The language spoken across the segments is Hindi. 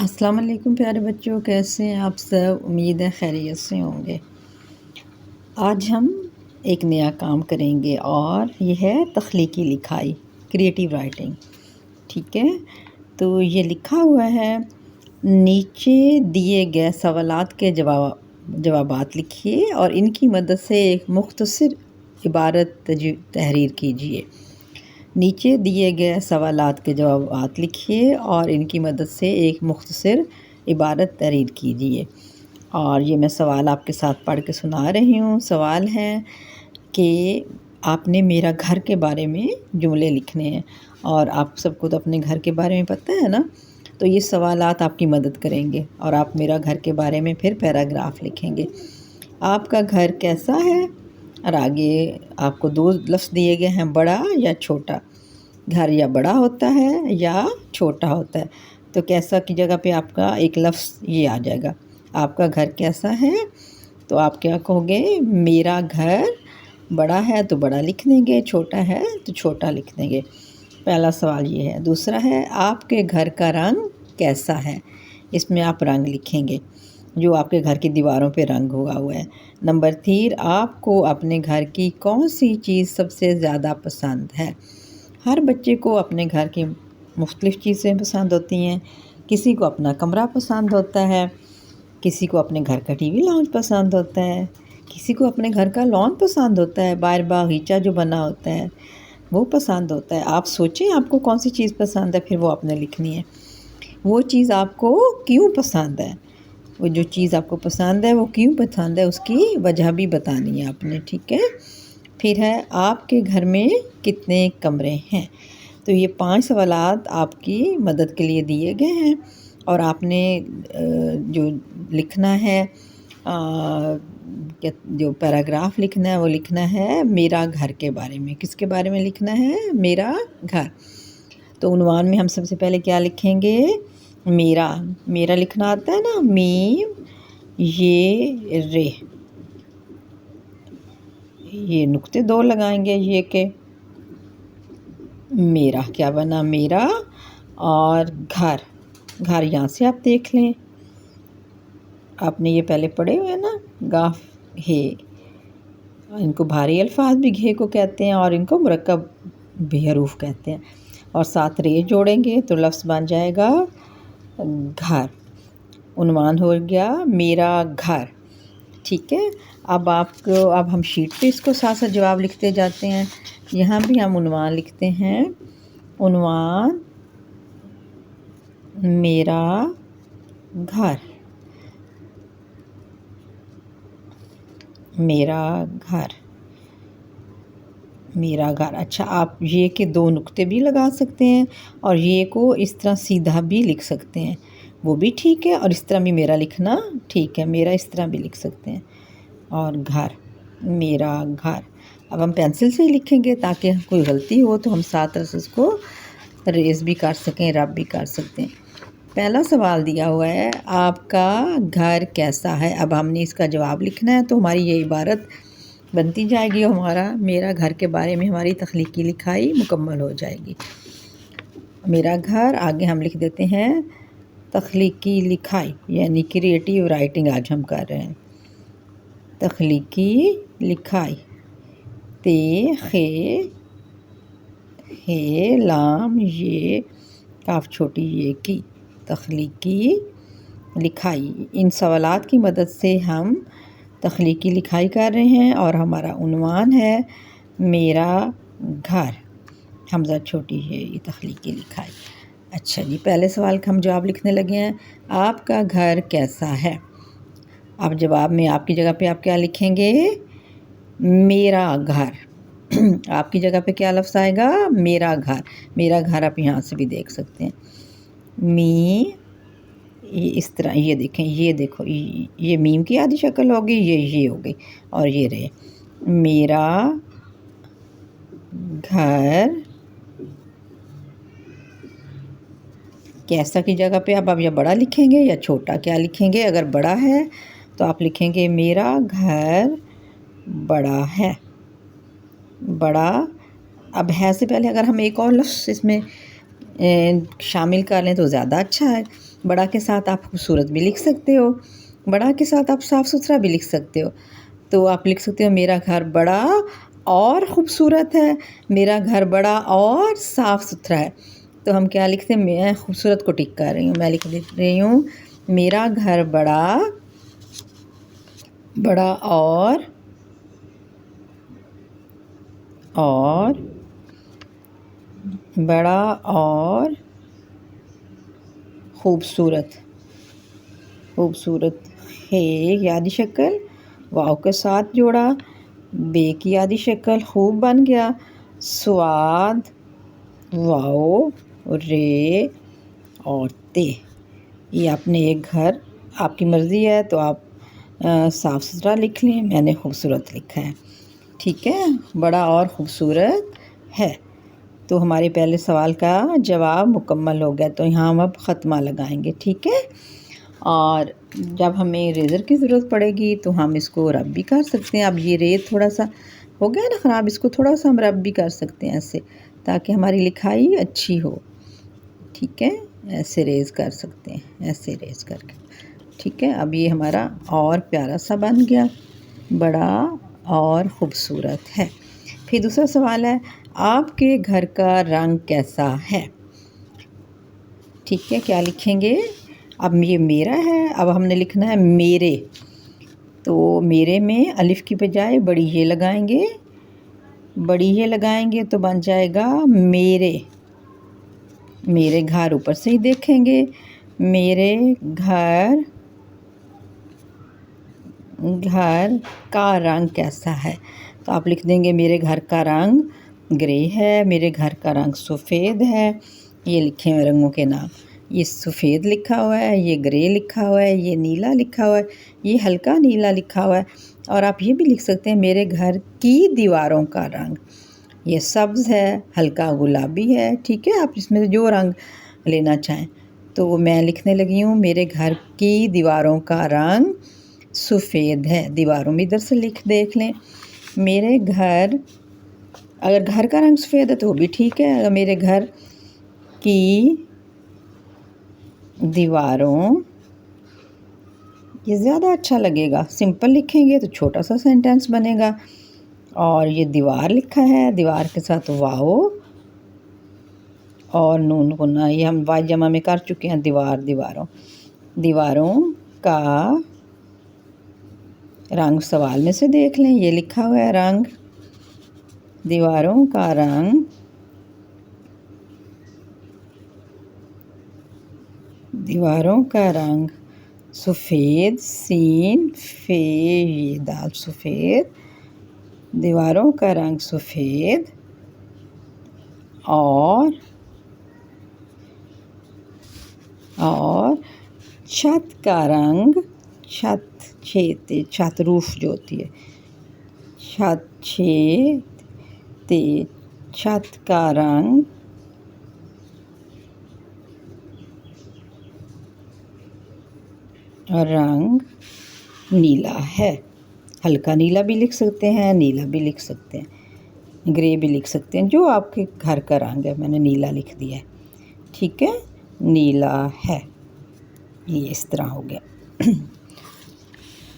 अस्सलाम वालेकुम प्यारे बच्चों, कैसे हैं आप सब। उम्मीद है खैरियत से होंगे। आज हम एक नया काम करेंगे और ये है तख्लीकी लिखाई, क्रिएटिव राइटिंग। ठीक है, तो ये लिखा हुआ है, नीचे दिए गए सवालात के जवाबात लिखिए और इनकी मदद से एक मुख्तसर इबारत तहरीर कीजिए। नीचे दिए गए सवालात के जवाबात लिखिए और इनकी मदद से एक मुख्तसर इबारत तहरीर कीजिए। और ये मैं सवाल आपके साथ पढ़ के सुना रही हूँ। सवाल है कि आपने मेरा घर के बारे में जुमले लिखने हैं और आप सबको तो अपने घर के बारे में पता है ना, तो ये सवालात आपकी मदद करेंगे और आप मेरा घर के बारे में फिर पैराग्राफ लिखेंगे। आपका घर कैसा है, और आगे आपको दो लफ्ज़ दिए गए हैं, बड़ा या छोटा। घर या बड़ा होता है या छोटा होता है, तो कैसा की जगह पे आपका एक लफ्ज़ ये आ जाएगा। आपका घर कैसा है, तो आप क्या कहोगे, मेरा घर बड़ा है तो बड़ा लिख देंगे, छोटा है तो छोटा लिख देंगे। पहला सवाल ये है। दूसरा है, आपके घर का रंग कैसा है। इसमें आप रंग लिखेंगे जो आपके घर की दीवारों पे रंग हुआ है। नंबर 3, आपको अपने घर की कौन सी चीज़ सबसे ज़्यादा पसंद है। हर बच्चे को अपने घर की मुख्तलिफ़ चीज़ें पसंद होती हैं। किसी को अपना कमरा पसंद होता है, किसी को अपने घर का टीवी लाउंज पसंद होता है, किसी को अपने घर का लॉन पसंद होता है, बाहर बागीचा जो बना होता है वो पसंद होता है। आप सोचें आपको कौन सी चीज़ पसंद है, फिर वो आपने लिखनी है। वो चीज़ आपको क्यों पसंद है, वो जो चीज़ आपको पसंद है वो क्यों पसंद है, उसकी वजह भी बतानी है आपने। ठीक है। फिर है, आपके घर में कितने कमरे हैं। तो ये 5 सवालात आपकी मदद के लिए दिए गए हैं और आपने जो लिखना है, जो पैराग्राफ लिखना है वो लिखना है मेरा घर के बारे में। किसके बारे में लिखना है, मेरा घर। तो उन्वान में हम सबसे पहले क्या लिखेंगे, मेरा। मेरा लिखना आता है ना, मीम ये रे, ये नुक्ते 2 लगाएंगे ये के। मेरा क्या बना, मेरा। और घर, घर यहाँ से आप देख लें, आपने ये पहले पढ़े हुए हैं ना, गाफ हे। इनको भारी अल्फाज भी घे को कहते हैं और इनको मुरक्कब भी हरूफ कहते हैं। और साथ रे जोड़ेंगे तो लफ्ज़ बन जाएगा घर। उन्वान हो गया मेरा घर। ठीक है। अब हम शीट पे इसको साथ साथ जवाब लिखते जाते हैं। यहाँ भी हम उन्वान लिखते हैं। उन्वान मेरा घर, मेरा घर, मेरा घर। अच्छा, आप ये के 2 नुक्ते भी लगा सकते हैं और ये को इस तरह सीधा भी लिख सकते हैं, वो भी ठीक है। और इस तरह भी मेरा लिखना ठीक है, मेरा इस तरह भी लिख सकते हैं। और घर, मेरा घर। अब हम पेंसिल से ही लिखेंगे ताकि कोई गलती हो तो हम साथ उसको रेज़ भी कर सकें, रब भी कर सकते हैं। पहला सवाल दिया हुआ है, आपका घर कैसा है। अब हमने इसका जवाब लिखना है, तो हमारी ये इबारत बनती जाएगी और हमारा मेरा घर के बारे में हमारी तख्लीकी लिखाई मुकम्मल हो जाएगी। मेरा घर, आगे हम लिख देते हैं तख्लीकी लिखाई, यानी क्रिएटिव राइटिंग आज हम कर रहे हैं। तख्लीकी लिखाई, ते खे हे लाम ये काफ छोटी ये की, तख्लीकी लिखाई। इन सवालात की मदद से हम तख्लीकी लिखाई कर रहे हैं और हमारा उन्वान है मेरा घर, हमज़ा छोटी है, ये तख्लीकी लिखाई। अच्छा जी, पहले सवाल का हम जवाब लिखने लगे हैं। आपका घर कैसा है। अब जवाब में आपकी जगह पे आप क्या लिखेंगे, मेरा घर। आपकी जगह पे क्या लफ्ज़ आएगा, मेरा घर। मेरा घर आप यहाँ से भी देख सकते हैं, मी, ये इस तरह, ये देखें, ये देखो, ये मीम की आधी शक्ल होगी, ये हो गई और ये रहे मेरा घर कैसा की जगह पे अब या बड़ा लिखेंगे या छोटा, क्या लिखेंगे। अगर बड़ा है तो आप लिखेंगे मेरा घर बड़ा है, बड़ा। अब है से पहले अगर हम एक और लफ्ज़ इसमें शामिल कर लें तो ज़्यादा अच्छा है। बड़ा के साथ आप खूबसूरत भी लिख सकते हो, बड़ा के साथ आप साफ़ सुथरा भी लिख सकते हो। तो आप लिख सकते हो मेरा घर बड़ा और ख़ूबसूरत है, मेरा घर बड़ा और साफ़ सुथरा है। तो हम क्या लिखते हैं, मैं खूबसूरत को टिक कर रही हूँ, मैं लिख रही हूँ मेरा घर बड़ा बड़ा और बड़ा और खूबसूरत है। यादी शक्ल वाव के साथ जोड़ा, बे की यादी शक्ल खूब बन गया, स्वाद वाव रे और ते। ये आपने एक घर, आपकी मर्ज़ी है तो आप साफ़ सुथरा लिख लें, मैंने खूबसूरत लिखा है। ठीक है, बड़ा और ख़ूबसूरत है। तो हमारे पहले सवाल का जवाब मुकम्मल हो गया। तो यहाँ हम अब ख़त्मा लगाएंगे। ठीक है, और जब हमें रेज़र की ज़रूरत पड़ेगी तो हम इसको रब भी कर सकते हैं। अब ये रेत थोड़ा सा हो गया ना ख़राब, इसको थोड़ा सा हम रब भी कर सकते हैं ऐसे, ताकि हमारी लिखाई अच्छी हो। ठीक है, ऐसे रेज़ कर सकते हैं, ऐसे रेज़ करके। ठीक है, अब ये हमारा और प्यारा सा बन गया, बड़ा और ख़ूबसूरत है। फिर दूसरा सवाल है, आपके घर का रंग कैसा है? ठीक है, क्या लिखेंगे? अब ये मेरा है, अब हमने लिखना है मेरे। तो मेरे में अलिफ की बजाय बड़ी ये लगाएंगे, बड़ी ये लगाएंगे तो बन जाएगा मेरे। मेरे घर ऊपर से ही देखेंगे, मेरे घर का रंग कैसा है? तो आप लिख देंगे मेरे घर का रंग ग्रे है, मेरे घर का रंग सफ़ेद है। ये लिखे हुए रंगों के नाम, ये सफ़ेद लिखा हुआ है, ये ग्रे लिखा हुआ है, ये नीला लिखा हुआ है, ये हल्का नीला लिखा हुआ है। और आप ये भी लिख सकते हैं मेरे घर की दीवारों का रंग, ये सब्ज़ है, हल्का गुलाबी है। ठीक है, आप इसमें से जो रंग लेना चाहें। तो मैं लिखने लगी हूँ मेरे घर की दीवारों का रंग सफ़ेद है। दीवारों में इधर से देख लें, मेरे घर, अगर घर का रंग सफ़ेद है तो वो भी ठीक है। अगर मेरे घर की दीवारों, ये ज़्यादा अच्छा लगेगा, सिंपल लिखेंगे तो छोटा सा सेंटेंस बनेगा। और ये दीवार लिखा है, दीवार के साथ वाओ और नून गुना, ये हम वाई जमा में कर चुके हैं। दीवारों का रंग सवाल में से देख लें, ये लिखा हुआ है रंग, दीवारों का रंग, दीवारों का रंग सफ़ेद, सीन फे ये दाल सफ़ेद, दीवारों का रंग सफ़ेद और छत का रंग, छत रूफ जो होती है, छत का रंग नीला है। हल्का नीला भी लिख सकते हैं, नीला भी लिख सकते हैं, ग्रे भी लिख सकते हैं, जो आपके घर का रंग है। मैंने नीला लिख दिया है। ठीक है, नीला है, ये इस तरह हो गया।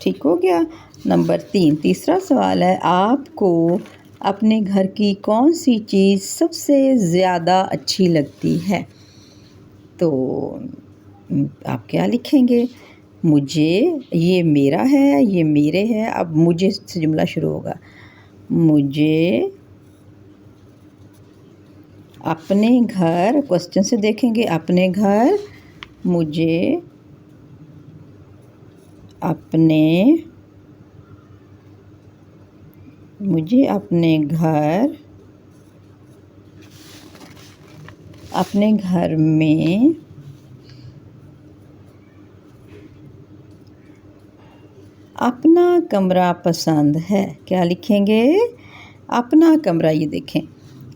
ठीक हो गया। नंबर 3, तीसरा सवाल है, आपको अपने घर की कौन सी चीज़ सबसे ज़्यादा अच्छी लगती है? तो आप क्या लिखेंगे? मुझे, ये मेरा है, ये मेरे है। अब मुझे से जुमला शुरू होगा, मुझे अपने घर, क्वेश्चन से देखेंगे, अपने घर, मुझे अपने घर में अपना कमरा पसंद है। क्या लिखेंगे? अपना कमरा। ये देखें,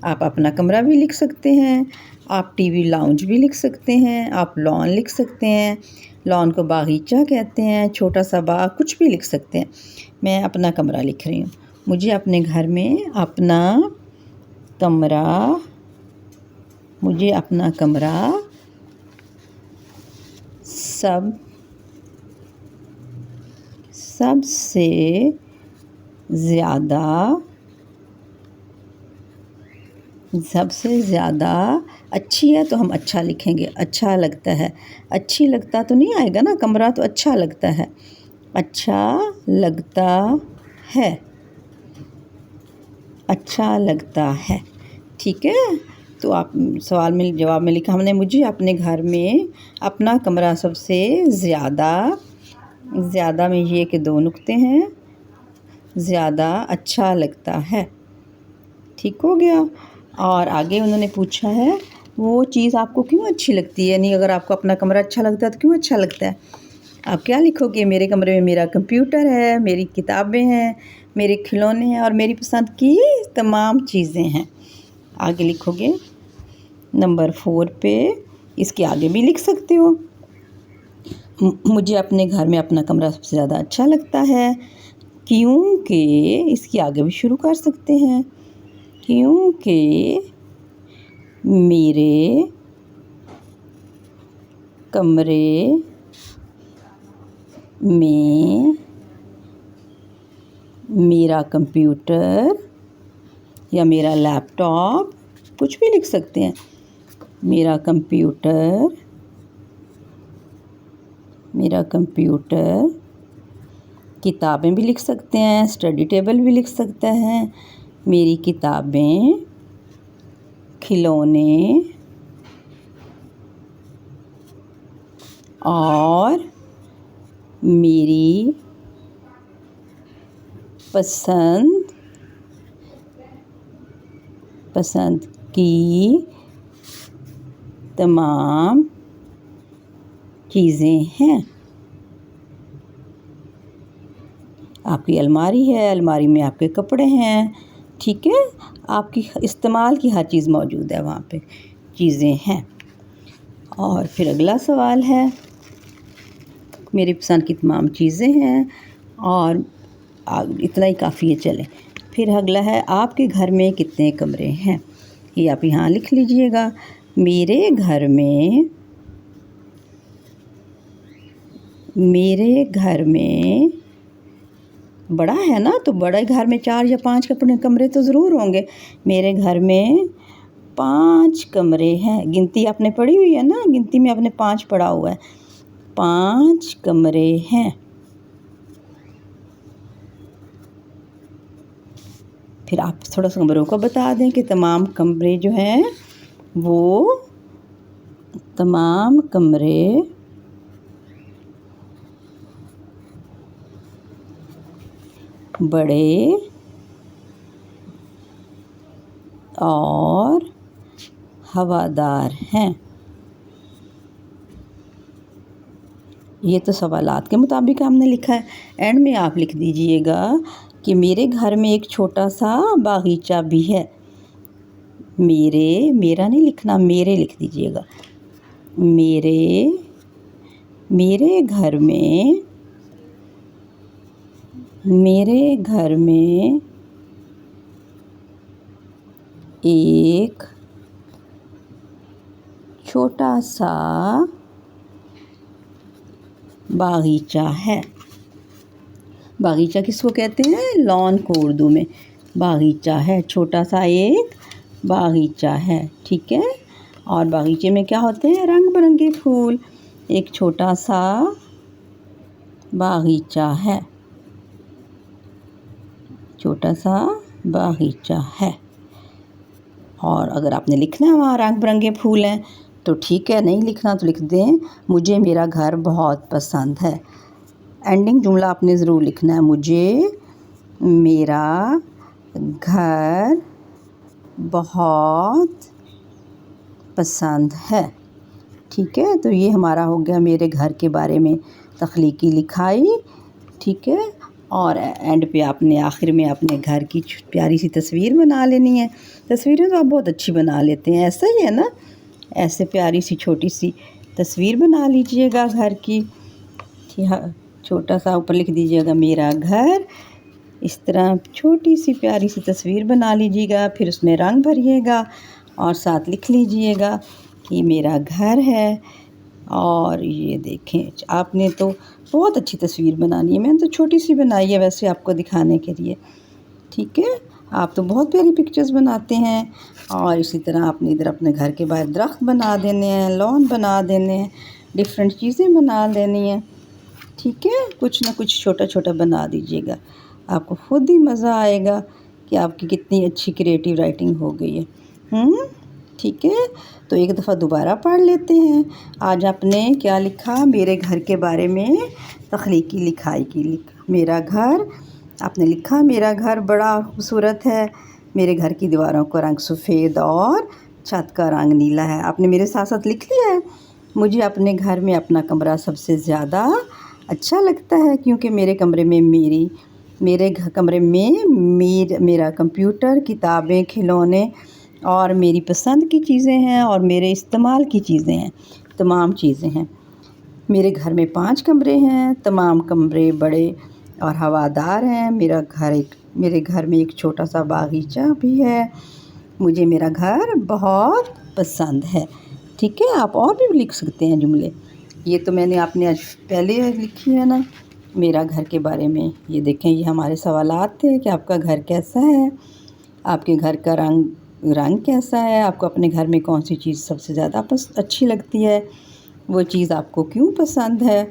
आप अपना कमरा भी लिख सकते हैं, आप टीवी लाउंज भी लिख सकते हैं, आप लॉन लिख सकते हैं, लॉन को बागीचा कहते हैं, छोटा सा बाग, कुछ भी लिख सकते हैं। मैं अपना कमरा लिख रही हूँ। मुझे अपने घर में अपना कमरा सबसे ज़्यादा अच्छी है तो हम अच्छा लिखेंगे, अच्छा लगता है। अच्छी लगता तो नहीं आएगा ना, कमरा तो अच्छा लगता है, अच्छा लगता है, अच्छा लगता है। ठीक है, तो आप सवाल में जवाब में लिखा हमने, मुझे अपने घर में अपना कमरा सबसे ज़्यादा में ये के 2 नुक्ते हैं, ज़्यादा अच्छा लगता है। ठीक हो गया। और आगे उन्होंने पूछा है वो चीज़ आपको क्यों अच्छी लगती है, यानी अगर आपको अपना कमरा अच्छा लगता है तो क्यों अच्छा लगता है। आप क्या लिखोगे, मेरे कमरे में मेरा कंप्यूटर है, मेरी किताबें हैं, मेरे खिलौने हैं और मेरी पसंद की तमाम चीज़ें हैं। आगे लिखोगे नंबर 4 पे, इसके आगे भी लिख सकते हो, मुझे अपने घर में अपना कमरा सबसे ज़्यादा अच्छा लगता है क्योंकि, इसके आगे भी शुरू कर सकते हैं, क्योंकि मेरे कमरे में मेरा कंप्यूटर या मेरा लैपटॉप, कुछ भी लिख सकते हैं, मेरा कंप्यूटर, किताबें भी लिख सकते हैं, स्टडी टेबल भी लिख सकते हैं, मेरी किताबें, खिलौने और मेरी पसंद की तमाम चीज़ें हैं। आपकी अलमारी है, अलमारी में आपके कपड़े हैं। ठीक है, आपकी इस्तेमाल की हर चीज़ मौजूद है, वहाँ पे चीज़ें हैं। और फिर अगला सवाल है, मेरी पसंद की तमाम चीज़ें हैं, और इतना ही काफ़ी है, चलें। फिर अगला है, आपके घर में कितने कमरे हैं, ये आप यहाँ लिख लीजिएगा। मेरे घर में बड़ा है ना, तो बड़े घर में 4 या 5 कमरे तो ज़रूर होंगे। मेरे घर में 5 कमरे हैं, गिनती आपने पढ़ी हुई है ना, गिनती में आपने 5 पढ़ा हुआ है, 5 कमरे हैं। फिर आप थोड़ा सा कमरों को बता दें कि तमाम कमरे जो हैं वो तमाम कमरे बड़े और हवादार हैं। ये तो सवालात के मुताबिक हमने लिखा है। एंड में आप लिख दीजिएगा कि मेरे घर में एक छोटा सा बागीचा भी है। मेरा नहीं लिखना, मेरे लिख दीजिएगा। मेरे घर में एक छोटा सा बागीचा है। बागीचा किसको कहते हैं, लॉन को उर्दू में बागीचा है, छोटा सा एक बागीचा है। ठीक है, और बागीचे में क्या होते हैं, रंग बिरंगे फूल। एक छोटा सा बागीचा है, छोटा सा बागीचा है। और अगर आपने लिखना है वहाँ रंग बिरंगे फूल हैं तो ठीक है, नहीं लिखना तो लिख दें, मुझे मेरा घर बहुत पसंद है। एंडिंग जुमला आपने ज़रूर लिखना है, मुझे मेरा घर बहुत पसंद है। ठीक है, तो ये हमारा हो गया मेरे घर के बारे में तख्लीकी लिखाई। ठीक है, और एंड पे आपने आखिर में अपने घर की प्यारी सी तस्वीर बना लेनी है। तस्वीरें तो आप बहुत अच्छी बना लेते हैं, ऐसा ही है ना, ऐसे प्यारी सी छोटी सी तस्वीर बना लीजिएगा घर की। छोटा सा ऊपर लिख दीजिएगा मेरा घर, इस तरह छोटी सी प्यारी सी तस्वीर बना लीजिएगा। फिर उसमें रंग भरिएगा और साथ लिख लीजिएगा कि मेरा घर है, और ये देखें, आपने तो बहुत अच्छी तस्वीर बनानी है। मैंने तो छोटी सी बनाई है वैसे आपको दिखाने के लिए, ठीक है। आप तो बहुत प्यारी पिक्चर्स बनाते हैं। और इसी तरह आपने इधर अपने घर के बाहर दरख्त बना देने हैं, लॉन बना देने हैं, डिफरेंट चीज़ें बना देनी हैं, ठीक है। कुछ ना कुछ छोटा छोटा बना दीजिएगा, आपको खुद ही मज़ा आएगा कि आपकी कितनी अच्छी क्रिएटिव राइटिंग हो गई है। ठीक है, तो एक दफ़ा दोबारा पढ़ लेते हैं। आज आपने क्या लिखा मेरे घर के बारे में, तख्लीकी लिखाई की मेरा घर। आपने लिखा मेरा घर बड़ा खूबसूरत है, मेरे घर की दीवारों का रंग सफ़ेद और छत का रंग नीला है। आपने मेरे साथ साथ लिख लिया है। मुझे अपने घर में अपना कमरा सबसे ज़्यादा अच्छा लगता है क्योंकि मेरे कमरे में मेरा कंप्यूटर, किताबें, खिलौने और मेरी पसंद की चीज़ें हैं और मेरे इस्तेमाल की चीज़ें हैं, तमाम चीज़ें हैं। मेरे घर में 5 कमरे हैं, तमाम कमरे बड़े और हवादार हैं। मेरे घर में एक छोटा सा बागीचा भी है। मुझे मेरा घर बहुत पसंद है, ठीक है। आप और भी लिख सकते हैं जुमले। ये तो मैंने आपने आज पहले लिखी है ना मेरा घर के बारे में। ये देखें, ये हमारे सवालात थे कि आपका घर कैसा है, आपके घर का रंग कैसा है, आपको अपने घर में कौन सी चीज़ सबसे ज़्यादा अच्छी लगती है, वो चीज़ आपको क्यों पसंद है,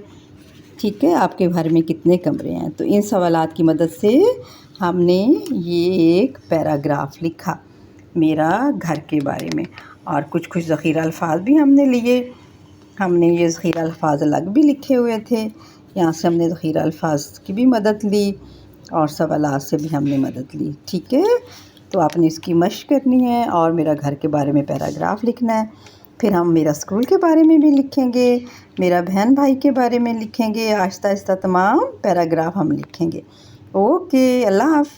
ठीक है। आपके घर में कितने कमरे हैं। तो इन सवालात की मदद से हमने ये एक पैराग्राफ लिखा मेरा घर के बारे में। और कुछ ज़ख़ीरा अल्फाज भी हमने लिए। हमने ये ज़ख़ीरा अल्फाज अलग भी लिखे हुए थे, यहाँ से हमने ज़ख़ीरा अल्फाज की भी मदद ली और सवालात से भी हमने मदद ली, ठीक है। तो आपने इसकी मशक़ करनी है और मेरा घर के बारे में पैराग्राफ लिखना है। फिर हम मेरा स्कूल के बारे में भी लिखेंगे, मेरा बहन भाई के बारे में लिखेंगे, आहिस्ता आहिस्ता तमाम पैराग्राफ हम लिखेंगे। ओके, अल्लाह हाफ़िज़।